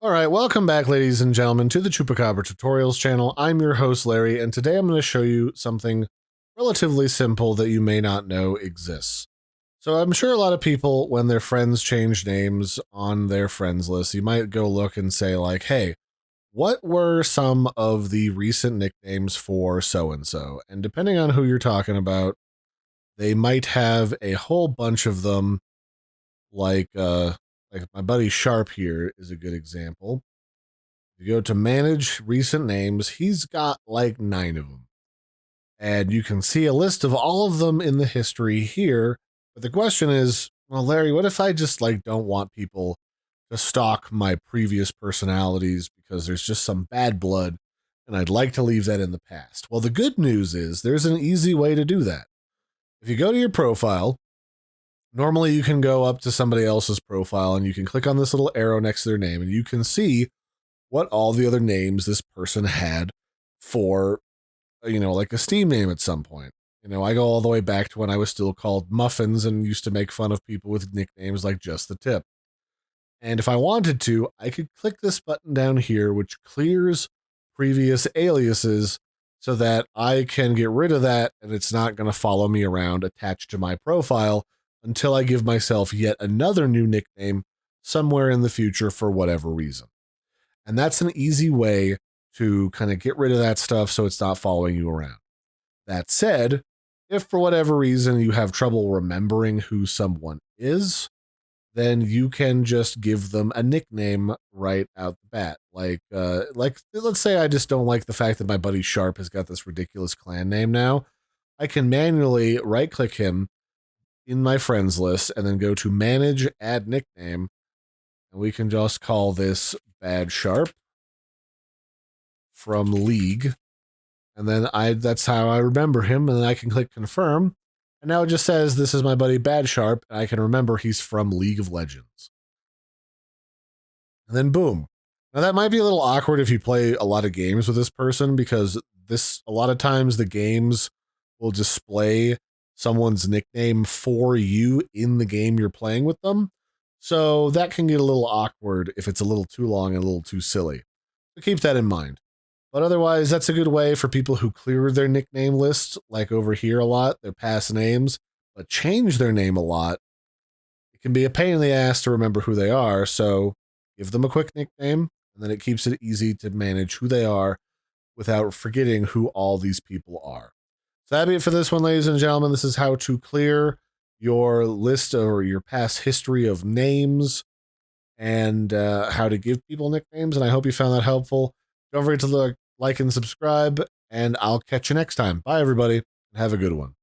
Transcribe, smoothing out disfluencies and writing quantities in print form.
All right, welcome back, ladies and gentlemen, to the Chupacabra Tutorials channel. I'm your host, Larry, and today I'm going to show you something relatively simple that you may not know exists. So I'm sure a lot of people, when their friends change names on their friends list, you might go look and say like, hey, what were some of the recent nicknames for so-and-so? And depending on who you're talking about, they might have a whole bunch of them, like my buddy Sharp here is a good example. You go to manage recent names, he's got like 9 of them. And you can see a list of all of them in the history here. But the question is, well, Larry, what if I just like don't want people to stalk my previous personalities because there's just some bad blood and I'd like to leave that in the past? Well, the good news is there's an easy way to do that. If you go to your profile, normally you can go up to somebody else's profile and you can click on this little arrow next to their name and you can see what all the other names this person had for, like a Steam name at some point. I go all the way back to when I was still called Muffins and used to make fun of people with nicknames like Just the Tip. And if I wanted to, I could click this button down here, which clears previous aliases so that I can get rid of that and it's not going to follow me around attached to my profile until I give myself yet another new nickname somewhere in the future for whatever reason. And that's an easy way to kind of get rid of that stuff so it's not following you around. That said, if for whatever reason you have trouble remembering who someone is, then you can just give them a nickname right out the bat. Like let's say I just don't like the fact that my buddy Sharp has got this ridiculous clan name now. I can manually right click him in my friends list and then go to manage add nickname. And we can just call this Bad Sharp from League. And then that's how I remember him. And then I can click confirm. And now it just says this is my buddy Bad Sharp. And I can remember he's from League of Legends. And then boom. Now that might be a little awkward if you play a lot of games with this person because a lot of times the games will display someone's nickname for you in the game you're playing with them. So that can get a little awkward if it's a little too long and a little too silly. So keep that in mind. But otherwise, that's a good way for people who clear their nickname list, like over here a lot, their past names, but change their name a lot. It can be a pain in the ass to remember who they are, so give them a quick nickname, and then it keeps it easy to manage who they are without forgetting who all these people are. So that'd be it for this one, ladies and gentlemen. This is how to clear your list or your past history of names and how to give people nicknames. And I hope you found that helpful. Don't forget to like and subscribe, and I'll catch you next time. Bye, everybody, and have a good one.